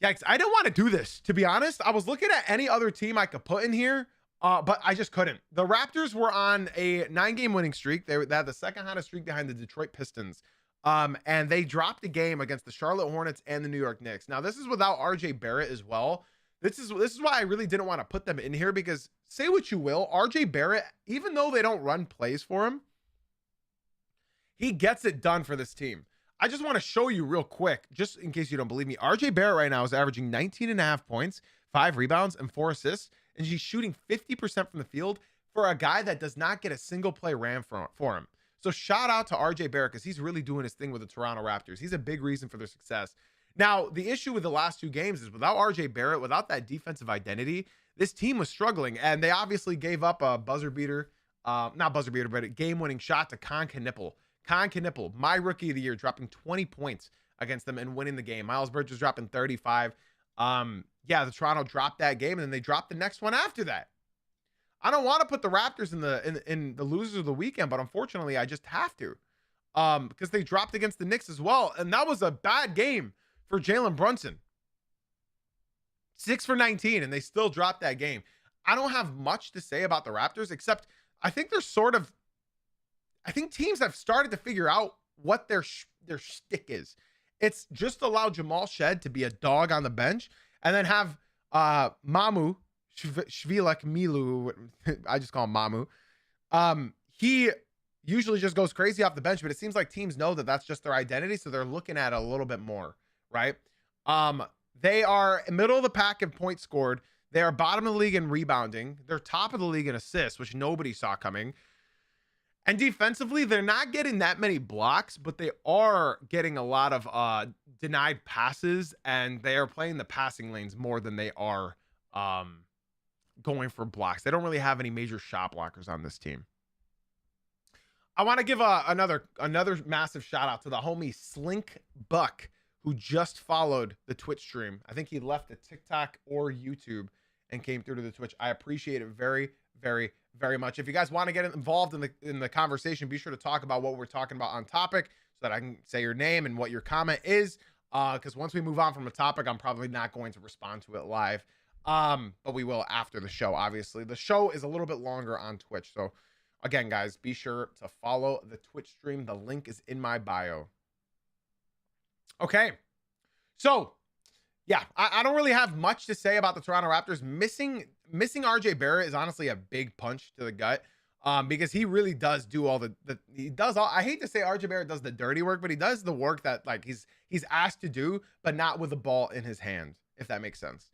Yikes, I didn't want to do this, to be honest. I was looking at any other team I could put in here, but I just couldn't. The Raptors were on a 9-game winning streak. They had the second hottest streak behind the Detroit Pistons. And they dropped a game against the Charlotte Hornets and the New York Knicks. Now, this is without RJ Barrett as well. This is why I really didn't want to put them in here, because say what you will, RJ Barrett, even though they don't run plays for him, he gets it done for this team. I just want to show you real quick, just in case you don't believe me. RJ Barrett right now is averaging 19.5 points, 5 rebounds, and 4 assists, and he's shooting 50% from the field for a guy that does not get a single play ran for him. So shout out to RJ Barrett, because he's really doing his thing with the Toronto Raptors. He's a big reason for their success. Now, the issue with the last 2 games is without RJ Barrett, without that defensive identity, this team was struggling, and they obviously gave up a buzzer beater, not buzzer beater, but a game-winning shot to Kon Knueppel. Kon Knueppel, my rookie of the year, dropping 20 points against them and winning the game. Miles Bridges dropping 35. Yeah, the Toronto dropped that game, and then they dropped the next one after that. I don't want to put the Raptors in the losers of the weekend, but unfortunately, I just have to, because they dropped against the Knicks as well, and that was a bad game for Jalen Brunson. 6 for 19, and they still dropped that game. I don't have much to say about the Raptors, except I think I think teams have started to figure out what their shtick is. It's just allow Jamal Shed to be a dog on the bench, and then have Mamu Shvilek Milu, I just call him Mamu. He usually just goes crazy off the bench, but it seems like teams know that that's just their identity, so they're looking at it a little bit more, right? They are middle of the pack in points scored. They are bottom of the league in rebounding. They're top of the league in assists, which nobody saw coming. And defensively, they're not getting that many blocks, but they are getting a lot of denied passes, and they are playing the passing lanes more than they are going for blocks. They don't really have any major shot blockers on this team. I want to give another massive shout out to the homie Slink Buck, who just followed the Twitch stream. I think he left a TikTok or YouTube and came through to the Twitch. I appreciate it very, very, very much. If you guys want to get involved in the conversation, be sure to talk about what we're talking about on topic so that I can say your name and what your comment is. Because once we move on from a topic, I'm probably not going to respond to it live. But we will after the show, obviously. The show is a little bit longer on Twitch. So again, guys, be sure to follow the Twitch stream. The link is in my bio. Okay. So, yeah, I don't really have much to say about the Toronto Raptors. Missing RJ Barrett is honestly a big punch to the gut. Because he really does do all I hate to say RJ Barrett does the dirty work, but he does the work that like he's asked to do, but not with the ball in his hand, if that makes sense.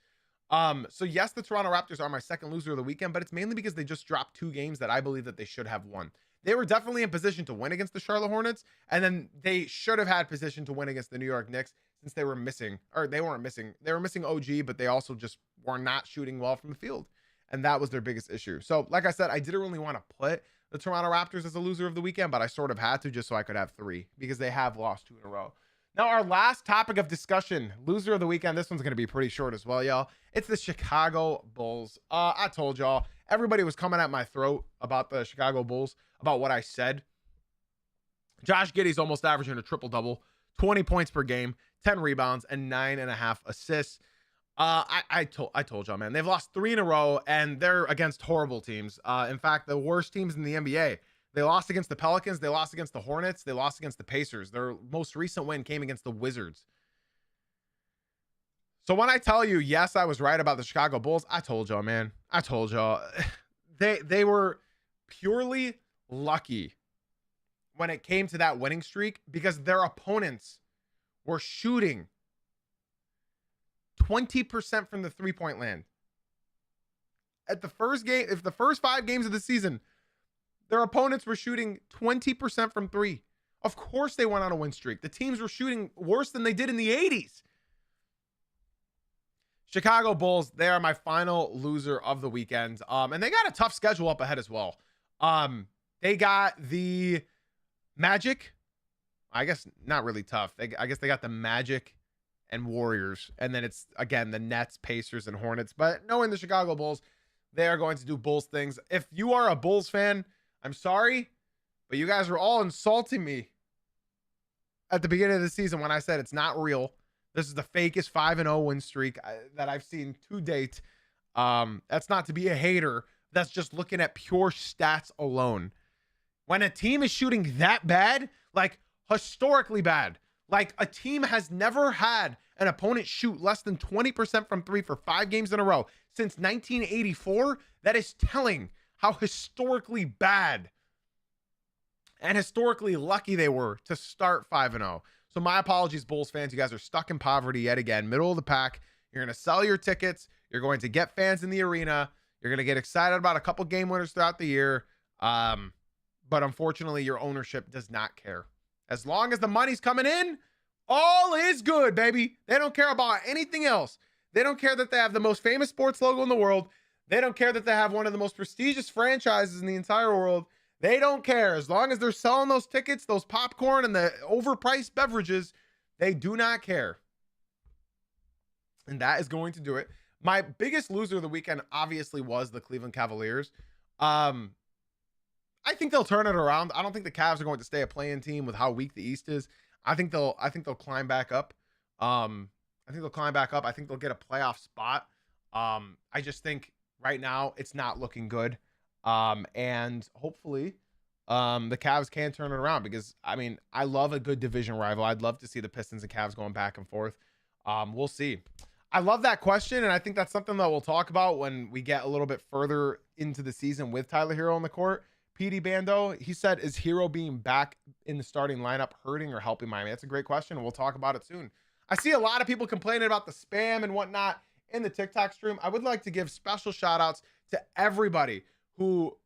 So yes, the Toronto Raptors are my second loser of the weekend, but it's mainly because they just dropped 2 games that I believe that they should have won. They were definitely in position to win against the Charlotte Hornets, and then they should have had position to win against the New York Knicks since they were missing OG, but they also just were not shooting well from the field. And that was their biggest issue. So like I said, I didn't really want to put the Toronto Raptors as a loser of the weekend, but I sort of had to just so I could have 3 because they have lost 2 in a row. Now, our last topic of discussion, loser of the weekend. This one's going to be pretty short as well, y'all. It's the Chicago Bulls. I told y'all, everybody was coming at my throat about the Chicago Bulls, about what I said. Josh Giddey's almost averaging a triple-double, 20 points per game, 10 rebounds, and 9.5 assists. I told y'all, man, they've lost 3 in a row, and they're against horrible teams. In fact, the worst teams in the NBA. They lost against the Pelicans. They lost against the Hornets. They lost against the Pacers. Their most recent win came against the Wizards. So when I tell you, yes, I was right about the Chicago Bulls, I told y'all, man. I told y'all. They were purely lucky when it came to that winning streak because their opponents were shooting 20% from the three-point land. At the first game, if the first 5 games of the season, their opponents were shooting 20% from 3. Of course they went on a win streak. The teams were shooting worse than they did in the 80s. Chicago Bulls, they are my final loser of the weekend. And they got a tough schedule up ahead as well. They got the Magic. I guess not really tough. I guess they got the Magic and Warriors. And then it's, again, the Nets, Pacers, and Hornets. But knowing the Chicago Bulls, they are going to do Bulls things. If you are a Bulls fan, I'm sorry, but you guys were all insulting me at the beginning of the season when I said it's not real. This is the fakest 5-0 win streak that I've seen to date. That's not to be a hater. That's just looking at pure stats alone. When a team is shooting that bad, like historically bad, like a team has never had an opponent shoot less than 20% from 3 for 5 games in a row since 1984, that is telling how historically bad and historically lucky they were to start 5-0. So my apologies, Bulls fans. You guys are stuck in poverty yet again, middle of the pack. You're going to sell your tickets. You're going to get fans in the arena. You're going to get excited about a couple game winners throughout the year. But unfortunately, your ownership does not care. As long as the money's coming in, all is good, baby. They don't care about anything else. They don't care that they have the most famous sports logo in the world. They don't care that they have one of the most prestigious franchises in the entire world. They don't care. As long as they're selling those tickets, those popcorn, and the overpriced beverages, they do not care. And that is going to do it. My biggest loser of the weekend obviously was the Cleveland Cavaliers. I think they'll turn it around. I don't think the Cavs are going to stay a play-in team with how weak the East is. I think they'll climb back up. I think they'll get a playoff spot. I just think right now it's not looking good. And hopefully the Cavs can turn it around because I mean, I love a good division rival. I'd love to see the Pistons and Cavs going back and forth. We'll see. I love that question. And I think that's something that we'll talk about when we get a little bit further into the season with Tyler Hero on the court. PD Bando, he said, is Hero being back in the starting lineup hurting or helping Miami? That's a great question. And we'll talk about it soon. I see a lot of people complaining about the spam and whatnot in the TikTok stream. I would like to give special shout outs to everybody who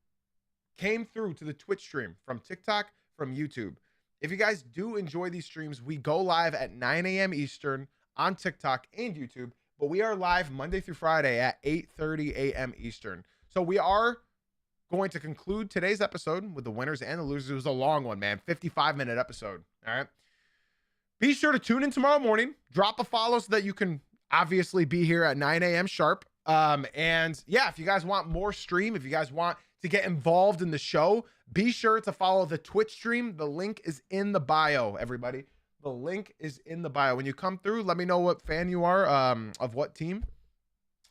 came through to the Twitch stream from TikTok, from YouTube. If you guys do enjoy these streams, we go live at 9 a.m. Eastern on TikTok and YouTube, but we are live Monday through Friday at 8:30 a.m. Eastern. So we are going to conclude today's episode with the winners and the losers. It was a long one, man. 55-minute episode. All right. Be sure to tune in tomorrow morning. Drop a follow so that you can obviously be here at 9 a.m. sharp. And yeah, if you guys want more stream, if you guys want to get involved in the show, be sure to follow the Twitch stream. The link is in the bio, everybody. The link is in the bio. When you come through, let me know what fan you are, of what team.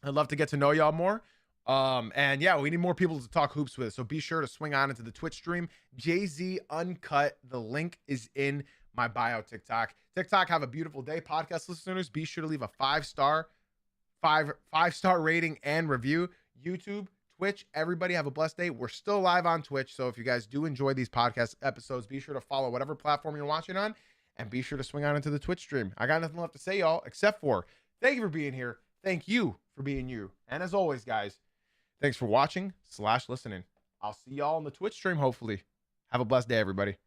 I'd love to get to know y'all more. And yeah, we need more people to talk hoops with. So be sure to swing on into the Twitch stream. Jay-Z Uncut. The link is in my bio. TikTok. Have a beautiful day. Podcast listeners, be sure to leave a five-star rating and review. YouTube, Twitch, everybody have a blessed day. We're still live on Twitch. So if you guys do enjoy these podcast episodes, be sure to follow whatever platform you're watching on. And be sure to swing on into the Twitch stream. I got nothing left to say, y'all, except for thank you for being here. Thank you for being you. And as always, guys, thanks for watching / listening. I'll see y'all on the Twitch stream, hopefully. Have a blessed day, everybody.